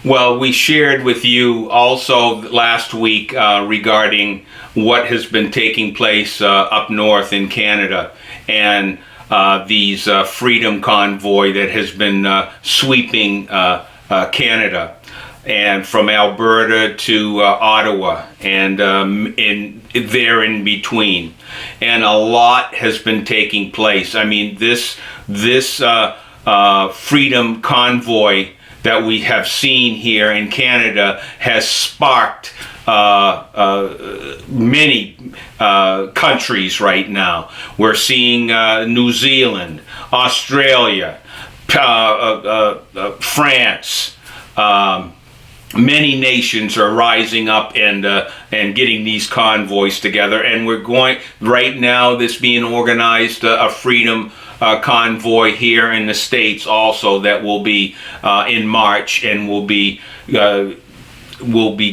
Well, we shared with you also last week regarding what has been taking place up north in Canada, and these freedom convoy that has been sweeping Canada, and from Alberta to Ottawa, and there in between, and a lot has been taking place. I mean, this freedom convoy that we have seen here in Canada has sparked many countries right now. We're seeing New Zealand, Australia, France. Many nations are rising up and getting these convoys together, and we're going right now. This being organized a freedom convoy here in the States also that will be in March, and will be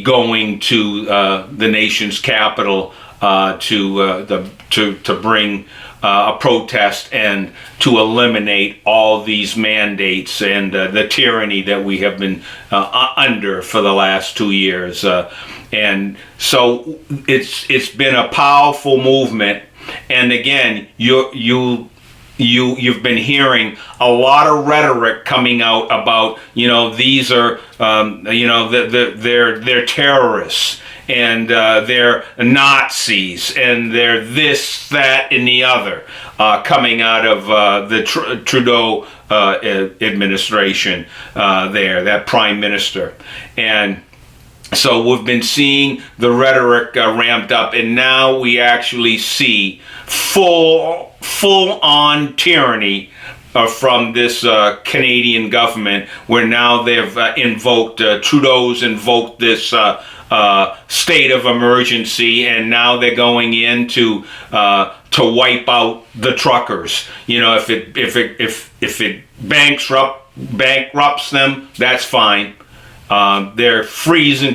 going to the nation's capital to bring a protest and to eliminate all these mandates and the tyranny that we have been under for the last 2 years. And so it's been a powerful movement. And again, you've been hearing a lot of rhetoric coming out about, these are, they're terrorists, and they're Nazis, and they're this, that, and the other, coming out of the Trudeau administration that prime minister. And so we've been seeing the rhetoric ramped up, and now we actually see full-on tyranny from this Canadian government, where now they've Trudeau's invoked this state of emergency, and now they're going in to wipe out the truckers. If it bankrupts them, that's fine. They're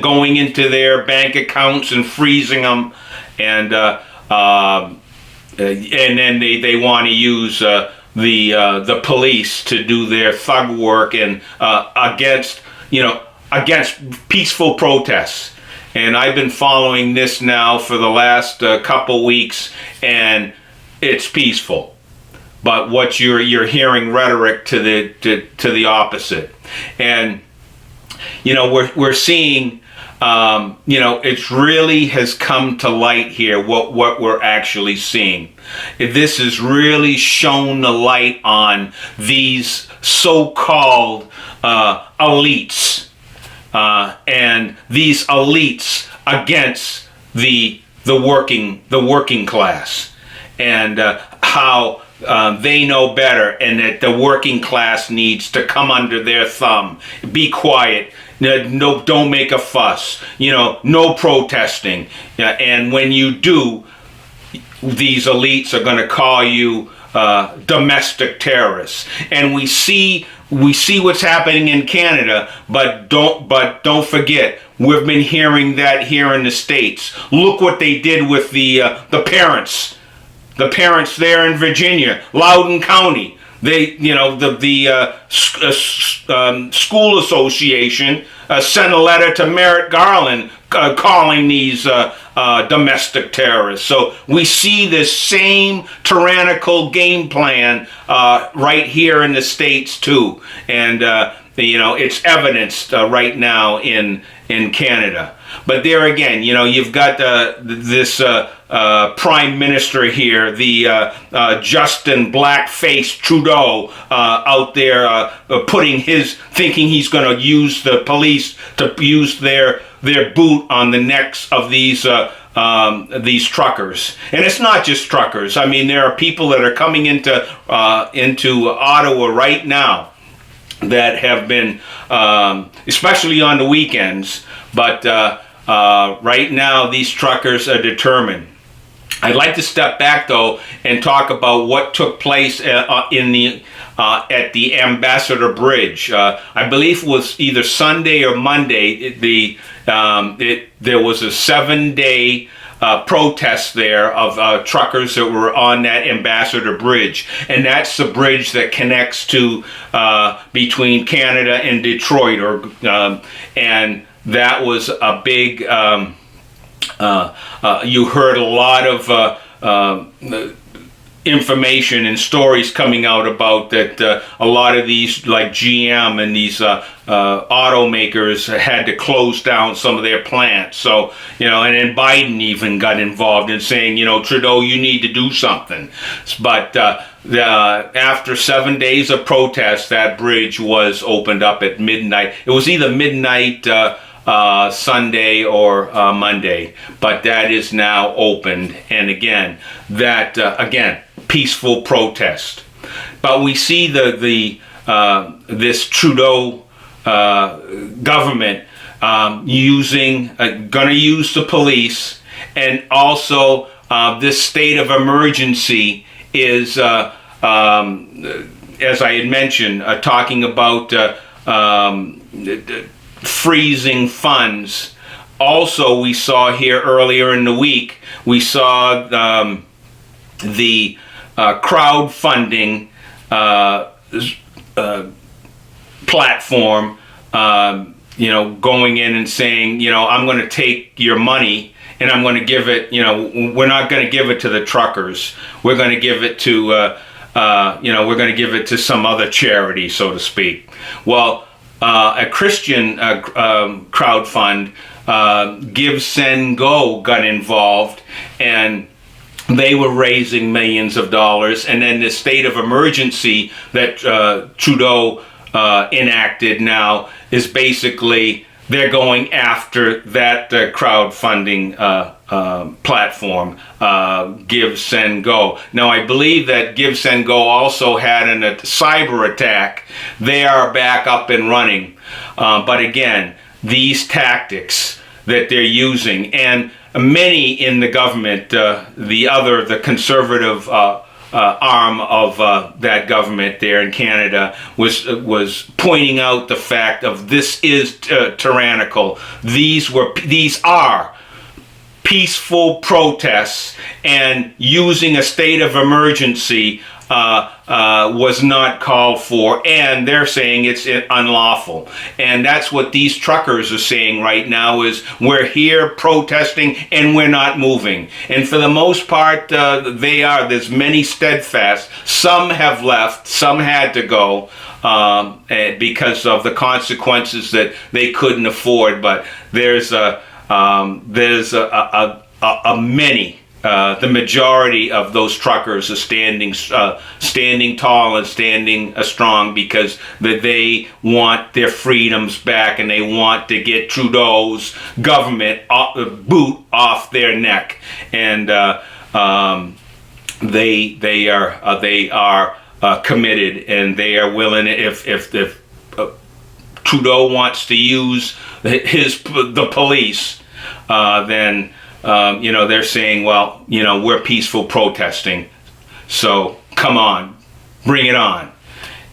going into their bank accounts and freezing them, and then they want to use the police to do their thug work and against peaceful protests. And I've been following this now for the last couple weeks, and it's peaceful. But what you're hearing rhetoric to the opposite, and we're seeing. It really has come to light here what we're actually seeing. This has really shown the light on these so-called elites, and these elites against the working class, and how they know better, and that the working class needs to come under their thumb, be quiet. No, don't make a fuss. No protesting. And when you do, these elites are going to call you domestic terrorists. And we see what's happening in Canada, but don't forget, we've been hearing that here in the States. Look what they did with the parents there in Virginia, Loudoun County. They, the school association sent a letter to Merrick Garland calling these domestic terrorists. So we see this same tyrannical game plan right here in the States too, and it's evidenced right now in Canada. But there again, you've got this prime minister here, the Justin Blackface Trudeau, out there thinking he's going to use the police to use their boot on the necks of these truckers. And it's not just truckers. I mean, there are people that are coming into Ottawa right now that have been, especially on the weekends, but right now these truckers are determined. I'd like to step back though and talk about what took place at the Ambassador Bridge. I believe it was either Sunday or Monday. There was a 7-day protests there of truckers that were on that Ambassador Bridge, and that's the bridge that connects to between Canada and Detroit, and that was a big. You heard a lot of information and stories coming out about that a lot of these, like GM and these automakers, had to close down some of their plants. So, and then Biden even got involved in saying, Trudeau, you need to do something. But after 7 days of protest, that bridge was opened up at midnight. It was either midnight Sunday or Monday, but that is now opened. And again, peaceful protest. But we see this Trudeau government gonna use the police, and also this state of emergency is, as I had mentioned, talking about freezing funds. Also, we saw here earlier in the week, we saw the crowdfunding platform, going in and saying, I'm going to take your money and I'm going to give it, we're not going to give it to the truckers. We're going to give it to, we're going to give it to some other charity, so to speak. Well, a Christian crowdfund, Give, Send, Go, got involved, and they were raising millions of dollars. And then the state of emergency that Trudeau enacted now is basically, they're going after that crowdfunding platform, Give, Send, Go. Now, I believe that Give, Send, Go also had a cyber attack. They are back up and running. But again, these tactics that they're using, and many in the government, the conservative arm of that government there in Canada was pointing out the fact of this is tyrannical. These are peaceful protests, and using a state of emergency was not called for, and they're saying it's unlawful. And that's what these truckers are saying right now, is we're here protesting and we're not moving. And for the most part, there's many steadfast. Some have left, some had to go because of the consequences that they couldn't afford. But there's many. The majority of those truckers are standing tall and standing strong, because they want their freedoms back, and they want to get Trudeau's government boot off their neck. And they are committed, and they are willing. If Trudeau wants to use the police, then they're saying, well, we're peaceful protesting, so come on, bring it on.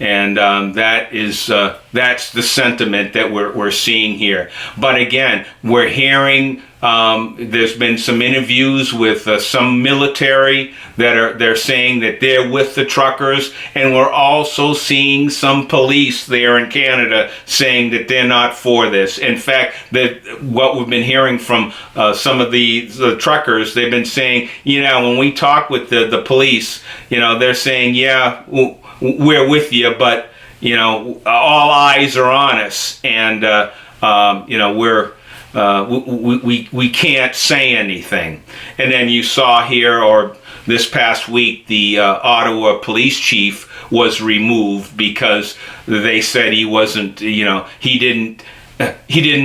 And that's the sentiment that we're seeing here. But again, we're hearing there's been some interviews with some military they're saying that they're with the truckers, and we're also seeing some police there in Canada saying that they're not for this. In fact, what we've been hearing from some of the truckers, they've been saying, when we talk with the police, they're saying, yeah, we're with you, but all eyes are on us, and we can't say anything. And then you saw here, or this past week, the Ottawa police chief was removed because they said he wasn't, he didn't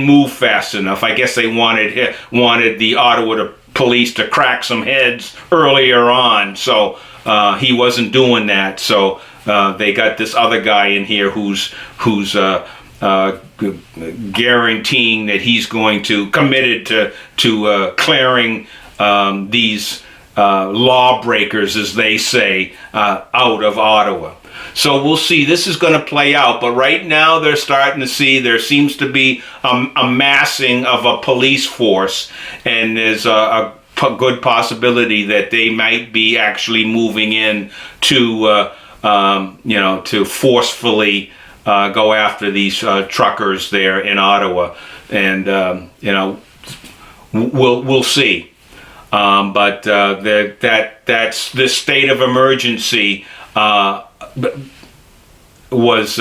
move fast enough. I guess they wanted the Ottawa police to crack some heads earlier on, so he wasn't doing that. So they got this other guy in here who's guaranteeing that he's going to committed to clearing these lawbreakers, as they say, out of Ottawa. So we'll see. This is going to play out, but right now they're starting to see there seems to be a massing of a police force, and there's good possibility that they might be actually moving in to, to forcefully go after these truckers there in Ottawa, and we'll see. But that's this state of emergency was,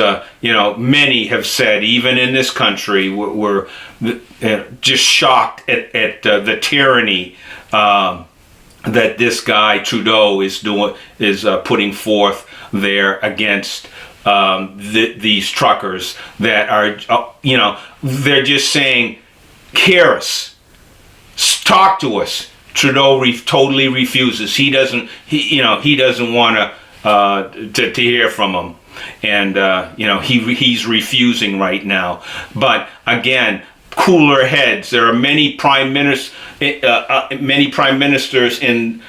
many have said, even in this country, we're just shocked at the tyranny that this guy Trudeau is putting forth there against these truckers that are, they're just saying, hear us, talk to us. Trudeau totally refuses. He doesn't want to hear from them, and he's refusing right now. But again, cooler heads. There are many prime ministers in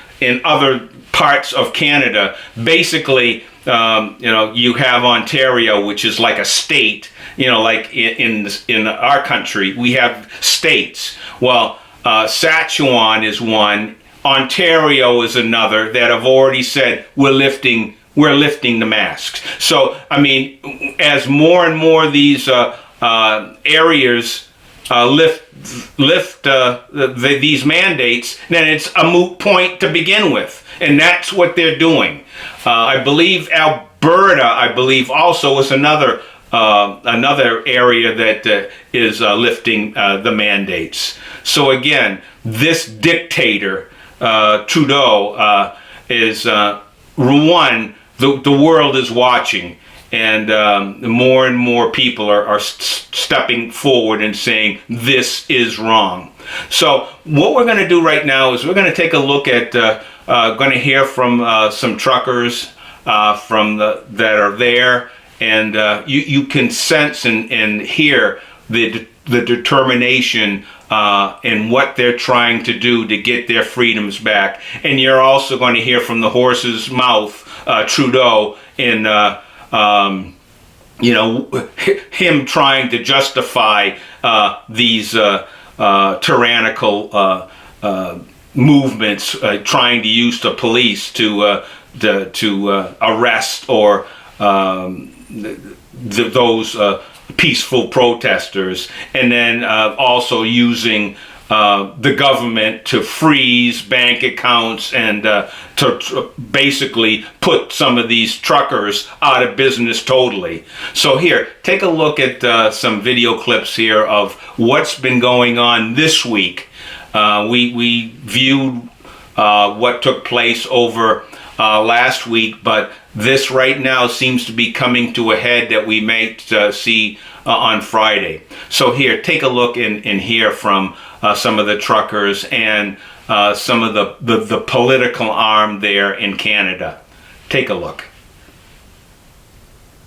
other parts of Canada. Basically, you have Ontario, which is like a state. Like in our country, we have states. Well, Saskatchewan is one. Ontario is another that have already said we're lifting the masks. So I mean, as more and more these areas lift these mandates, then it's a moot point to begin with, and that's what they're doing. I believe Alberta, also is another area that is lifting the mandates. So again, this dictator Trudeau is one. The world is watching, and more and more people are stepping forward and saying this is wrong. So what we're going to do right now is we're going to take a look at, going to hear from some truckers that are there, and you can sense and hear the determination and what they're trying to do to get their freedoms back. And you're also going to hear from the horse's mouth, Trudeau, in him trying to justify these tyrannical movements, trying to use the police to arrest or those peaceful protesters, and then also using the government to freeze bank accounts and to basically put some of these truckers out of business totally. So here, take a look at some video clips here of what's been going on this week. We viewed what took place over last week, but this right now seems to be coming to a head that we might see on Friday. So here, take a look and hear from some of the truckers and some of the political arm there in Canada. Take a look.